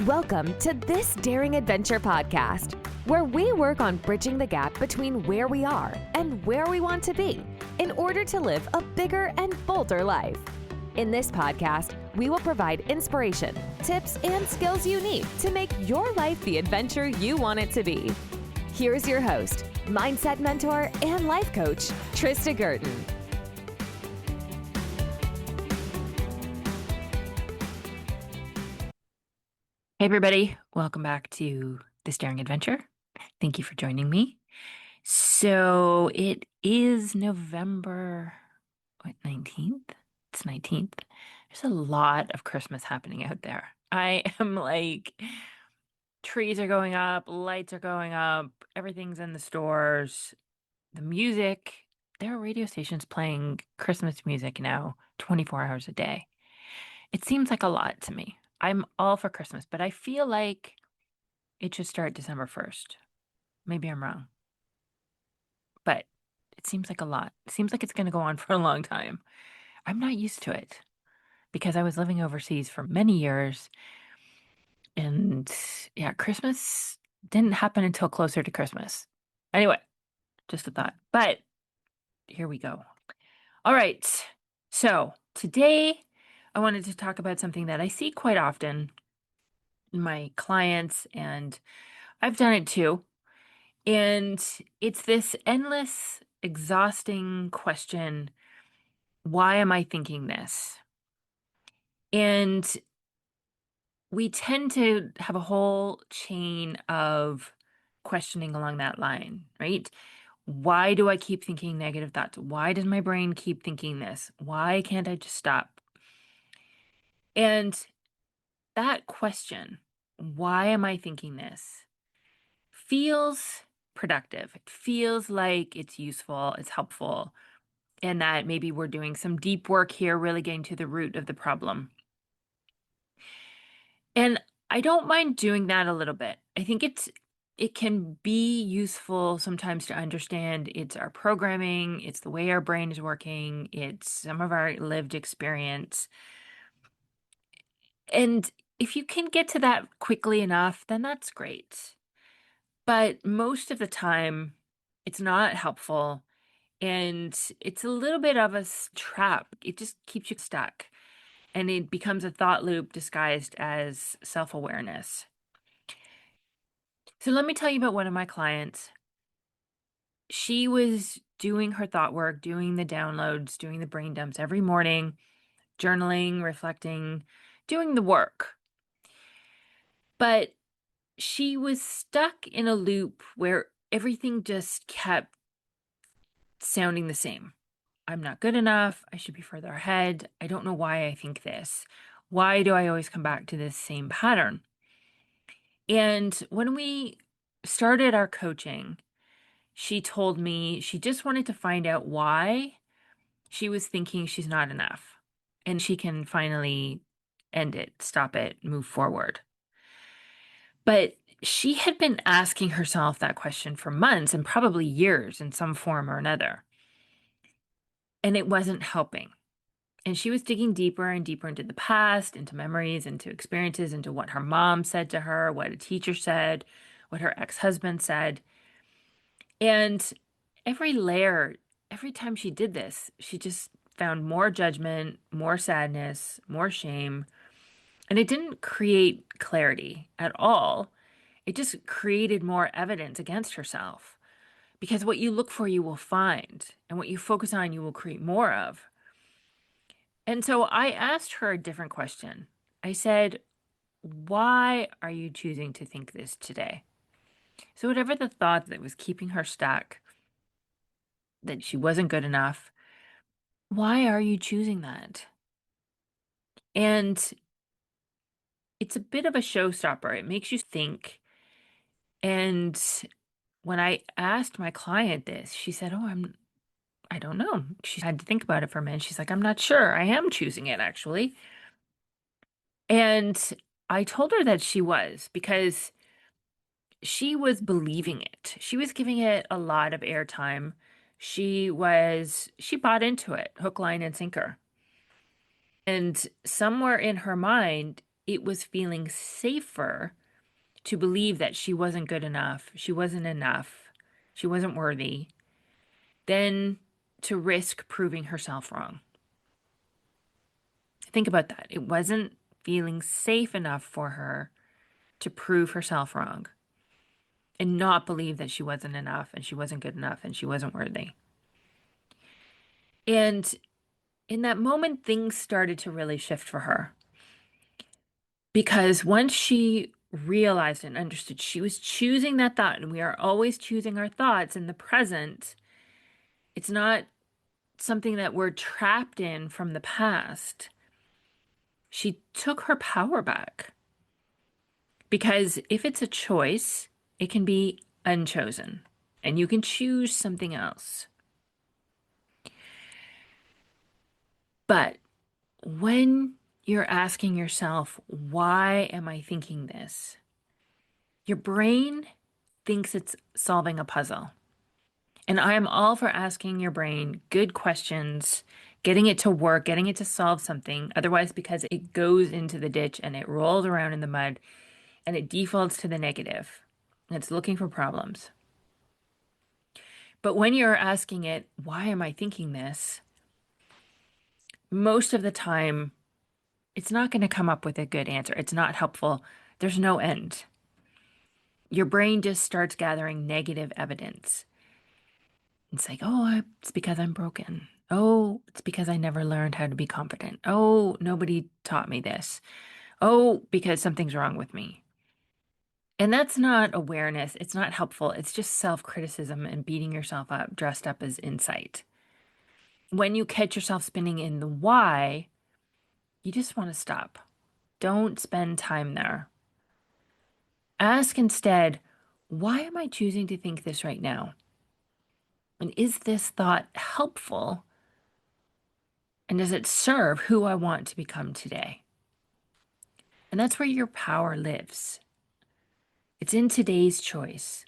Welcome to This Daring Adventure podcast, where we work on bridging the gap between where we are and where we want to be in order to live a bigger and bolder life. In this podcast, we will provide inspiration, tips, and skills you need to make your life the adventure you want it to be. Here's your host, mindset mentor, and life coach, Trista Gurton. Hey everybody, welcome back to This Daring Adventure. Thank you for joining me. So it is November 19th? It's 19th. There's a lot of Christmas happening out there. I am like, trees are going up, lights are going up, everything's in the stores. The music, there are radio stations playing Christmas music now 24 hours a day. It seems like a lot to me. I'm all for Christmas, but I feel like it should start December 1st. Maybe I'm wrong. But it seems like a lot. It seems like it's going to go on for a long time. I'm not used to it because I was living overseas for many years. And yeah, Christmas didn't happen until closer to Christmas. Anyway, just a thought. But here we go. All right. So today I wanted to talk about something that I see quite often in my clients, and I've done it too. And it's this endless, exhausting question, why am I thinking this? And we tend to have a whole chain of questioning along that line, right? Why do I keep thinking negative thoughts? Why does my brain keep thinking this? Why can't I just stop? And that question, why am I thinking this, feels productive. It feels like it's useful, it's helpful, and that maybe we're doing some deep work here, really getting to the root of the problem. And I don't mind doing that a little bit. I think it can be useful sometimes to understand it's our programming, it's the way our brain is working, it's some of our lived experience. And if you can get to that quickly enough, then that's great. But most of the time, it's not helpful. And it's a little bit of a trap. It just keeps you stuck. And it becomes a thought loop disguised as self-awareness. So let me tell you about one of my clients. She was doing her thought work, doing the downloads, doing the brain dumps every morning, journaling, reflecting, doing the work. But she was stuck in a loop where everything just kept sounding the same. I'm not good enough. I should be further ahead. I don't know why I think this. Why do I always come back to this same pattern? And when we started our coaching, she told me she just wanted to find out why she was thinking she's not enough. And she can finally end it, stop it, move forward. But she had been asking herself that question for months and probably years in some form or another. And it wasn't helping. And she was digging deeper and deeper into the past, into memories, into experiences, into what her mom said to her, what a teacher said, what her ex-husband said. And every layer, every time she did this, she just found more judgment, more sadness, more shame. And it didn't create clarity at all. It just created more evidence against herself. Because what you look for, you will find. And what you focus on, you will create more of. And so I asked her a different question. I said, why are you choosing to think this today? So whatever the thought that was keeping her stuck, that she wasn't good enough, why are you choosing that? And it's a bit of a showstopper. It makes you think. And when I asked my client this, she said, I don't know. She had to think about it for a minute. She's like, I'm not sure. I am choosing it, actually. And I told her that she was, because she was believing it. She was giving it a lot of airtime. She bought into it, hook, line, and sinker. And somewhere in her mind, it was feeling safer to believe that she wasn't good enough, she wasn't worthy, than to risk proving herself wrong. Think about that. It wasn't feeling safe enough for her to prove herself wrong and not believe that she wasn't enough and she wasn't good enough and she wasn't worthy. And in that moment, things started to really shift for her. Because once she realized and understood she was choosing that thought, and we are always choosing our thoughts in the present, it's not something that we're trapped in from the past. She took her power back. Because if it's a choice, it can be unchosen, and you can choose something else. But when you're asking yourself, why am I thinking this? Your brain thinks it's solving a puzzle. And I am all for asking your brain good questions, getting it to work, getting it to solve something. Otherwise, because it goes into the ditch and it rolls around in the mud and it defaults to the negative. And it's looking for problems. But when you're asking it, why am I thinking this? Most of the time, it's not going to come up with a good answer. It's not helpful. There's no end. Your brain just starts gathering negative evidence. It's like, oh, it's because I'm broken. Oh, it's because I never learned how to be confident. Oh, nobody taught me this. Oh, because something's wrong with me. And that's not awareness. It's not helpful. It's just self-criticism and beating yourself up, dressed up as insight. When you catch yourself spinning in the why, you just want to stop. Don't spend time there. Ask instead, why am I choosing to think this right now? And is this thought helpful? And does it serve who I want to become today? And that's where your power lives. It's in today's choice,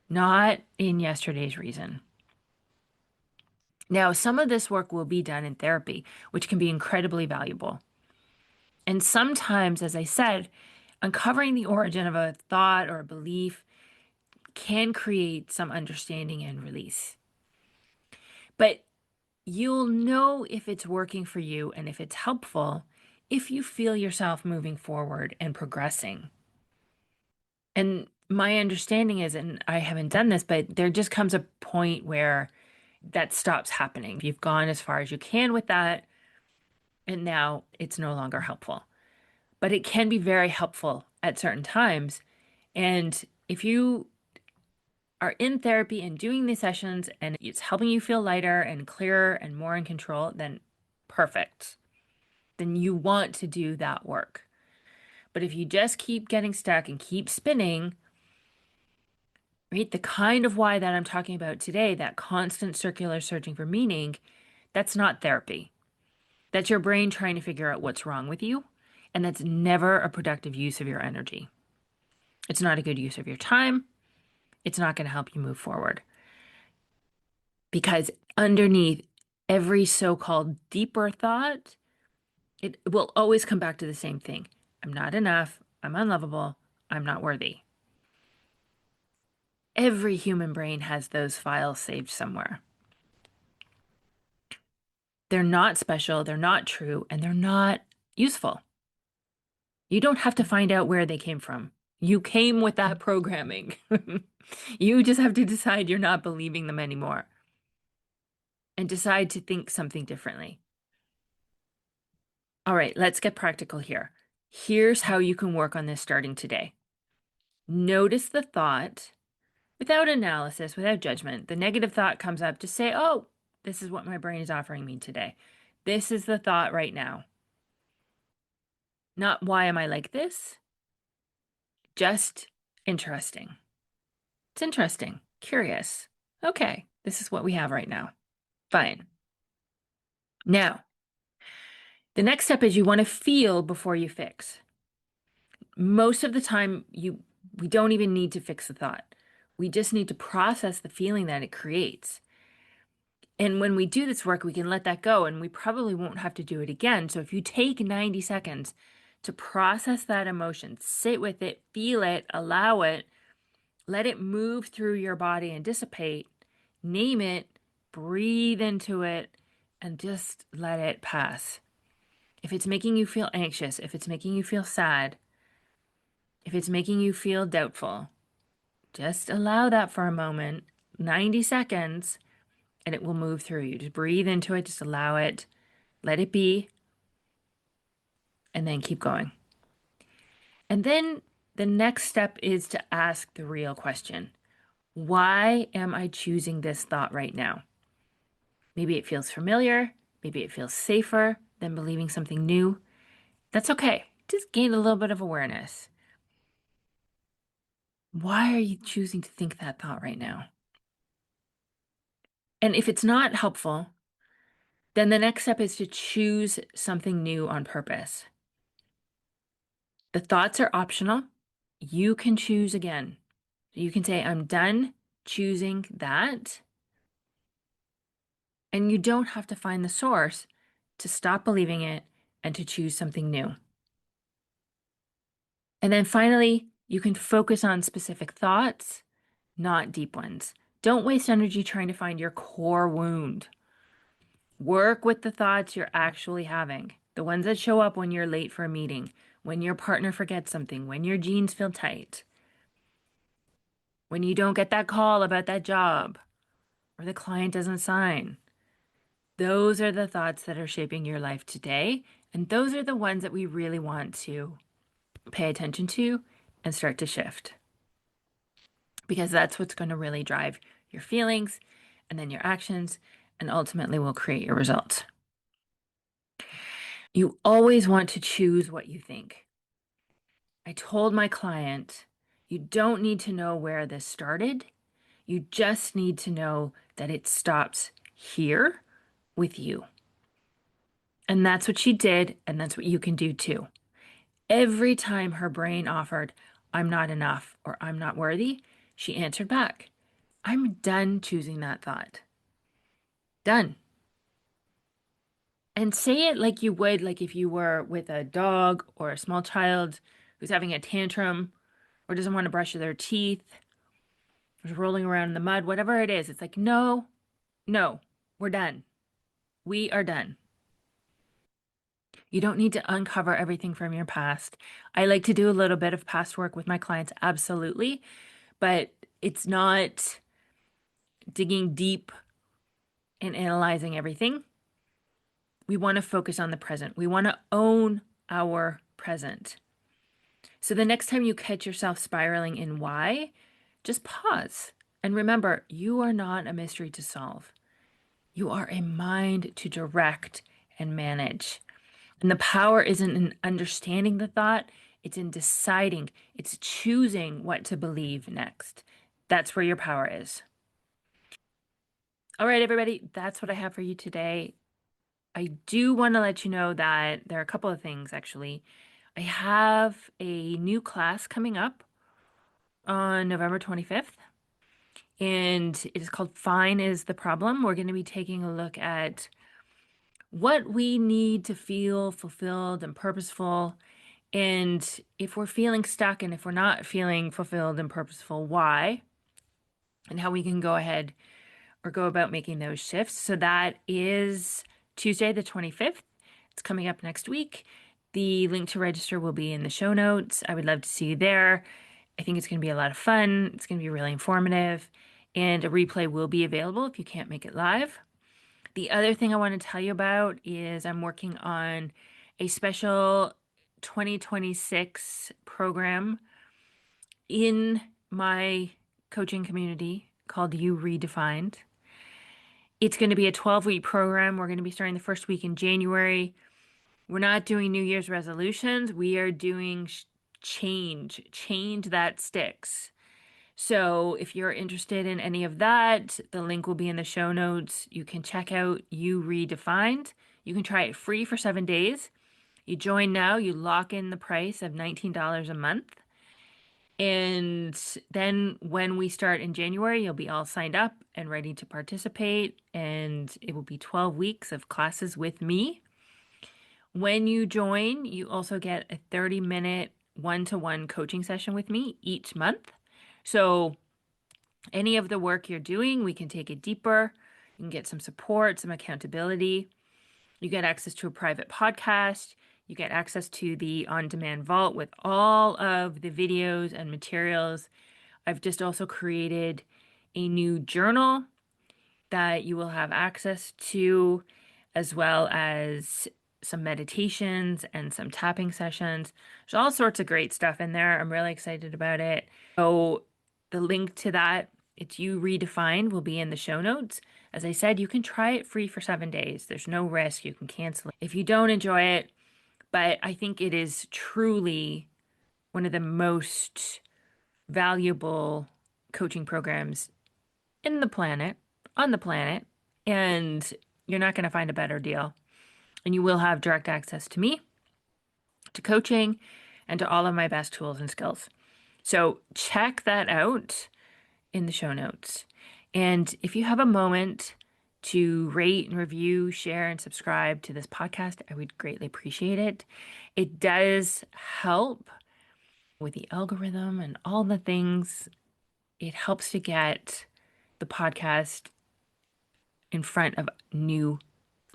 not in yesterday's reason. Now, some of this work will be done in therapy, which can be incredibly valuable. And sometimes, as I said, uncovering the origin of a thought or a belief can create some understanding and release. But you'll know if it's working for you and if it's helpful if you feel yourself moving forward and progressing. And my understanding is, and I haven't done this, but there just comes a point where that stops happening. You've gone as far as you can with that, and now it's no longer helpful. But it can be very helpful at certain times. And if you are in therapy and doing these sessions and it's helping you feel lighter and clearer and more in control, then perfect. Then you want to do that work. But if you just keep getting stuck and keep spinning, right, the kind of why that I'm talking about today, that constant circular searching for meaning, that's not therapy. That's your brain trying to figure out what's wrong with you. And that's never a productive use of your energy. It's not a good use of your time. It's not going to help you move forward. Because underneath every so-called deeper thought, it will always come back to the same thing. I'm not enough. I'm unlovable. I'm not worthy. Every human brain has those files saved somewhere. They're not special, they're not true, and they're not useful. You don't have to find out where they came from. You came with that programming. You just have to decide you're not believing them anymore and decide to think something differently. All right, let's get practical here. Here's how you can work on this starting today. Notice the thought without analysis, without judgment. The negative thought comes up, just say, oh, this is what my brain is offering me today. This is the thought right now. Not why am I like this? Just interesting. It's interesting, curious. Okay, this is what we have right now. Fine. Now, the next step is you want to feel before you fix. Most of the time, we don't even need to fix the thought. We just need to process the feeling that it creates. And when we do this work, we can let that go and we probably won't have to do it again. So if you take 90 seconds to process that emotion, sit with it, feel it, allow it, let it move through your body and dissipate, name it, breathe into it, and just let it pass. If it's making you feel anxious, if it's making you feel sad, if it's making you feel doubtful, just allow that for a moment, 90 seconds, and it will move through you. Just breathe into it, just allow it, let it be, and then keep going. And then the next step is to ask the real question. Why am I choosing this thought right now? Maybe it feels familiar. Maybe it feels safer than believing something new. That's okay. Just gain a little bit of awareness. Why are you choosing to think that thought right now? And if it's not helpful, then the next step is to choose something new on purpose. The thoughts are optional. You can choose again. You can say, I'm done choosing that. And you don't have to find the source to stop believing it and to choose something new. And then finally, you can focus on specific thoughts, not deep ones. Don't waste energy trying to find your core wound. Work with the thoughts you're actually having, the ones that show up when you're late for a meeting, when your partner forgets something, when your jeans feel tight, when you don't get that call about that job, or the client doesn't sign. Those are the thoughts that are shaping your life today. And those are the ones that we really want to pay attention to and start to shift. Because that's what's going to really drive your feelings and then your actions and ultimately will create your results. You always want to choose what you think. I told my client, you don't need to know where this started. You just need to know that it stops here with you. And that's what she did, and that's what you can do too. Every time her brain offered, I'm not enough or I'm not worthy, she answered back, I'm done choosing that thought. Done. And say it like you would, like if you were with a dog or a small child who's having a tantrum or doesn't want to brush their teeth, or is rolling around in the mud, whatever it is. It's like, no, no, we're done. We are done. You don't need to uncover everything from your past. I like to do a little bit of past work with my clients, absolutely, but it's not digging deep and analyzing everything. We want to focus on the present. We want to own our present. So the next time you catch yourself spiraling in why, just pause and remember, you are not a mystery to solve. You are a mind to direct and manage. And the power isn't in understanding the thought, it's in deciding, it's choosing what to believe next. That's where your power is. All right, everybody, that's what I have for you today. I do want to let you know that there are a couple of things actually. I have a new class coming up on November 25th, and it is called Fine is the Problem. We're going to be taking a look at what we need to feel fulfilled and purposeful. And if we're feeling stuck and if we're not feeling fulfilled and purposeful, why? And how we can go ahead or go about making those shifts. So that is Tuesday, the 25th. It's coming up next week. The link to register will be in the show notes. I would love to see you there. I think it's going to be a lot of fun. It's going to be really informative. And a replay will be available if you can't make it live. The other thing I want to tell you about is I'm working on a special 2026 program in my coaching community called You Redefined. It's going to be a 12-week program. We're going to be starting the first week in January. We're not doing New Year's resolutions. We are doing change that sticks. So if you're interested in any of that, the link will be in the show notes. You can check out You Redefined. You can try it free for 7 days. You join now, you lock in the price of $19 a month. And then when we start in January, you'll be all signed up and ready to participate. And it will be 12 weeks of classes with me. When you join, you also get a 30-minute one-to-one coaching session with me each month. So any of the work you're doing, we can take it deeper. You can get some support, some accountability. You get access to a private podcast. You get access to the on-demand vault with all of the videos and materials. I've just also created a new journal that you will have access to, as well as some meditations and some tapping sessions. There's all sorts of great stuff in there. I'm really excited about it. So, the link to that, it's You Redefined, will be in the show notes. As I said, you can try it free for 7 days. There's no risk. You can cancel it if you don't enjoy it. But I think it is truly one of the most valuable coaching programs in the planet, on the planet, and you're not going to find a better deal. And you will have direct access to me, to coaching, and to all of my best tools and skills. So check that out in the show notes. And if you have a moment to rate and review, share, and subscribe to this podcast, I would greatly appreciate it. It does help with the algorithm and all the things. It helps to get the podcast in front of new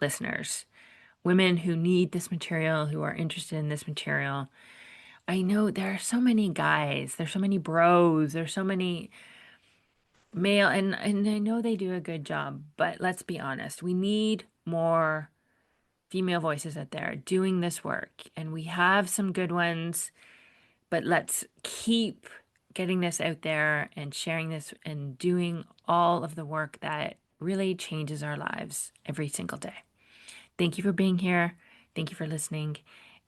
listeners, women who need this material, who are interested in this material. I know there are so many guys, there's so many bros, there's so many male, and I know they do a good job, but let's be honest, we need more female voices out there doing this work, and we have some good ones, but let's keep getting this out there and sharing this and doing all of the work that really changes our lives every single day. Thank you for being here. Thank you for listening.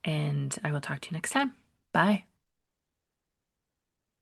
And I will talk to you next time. Bye.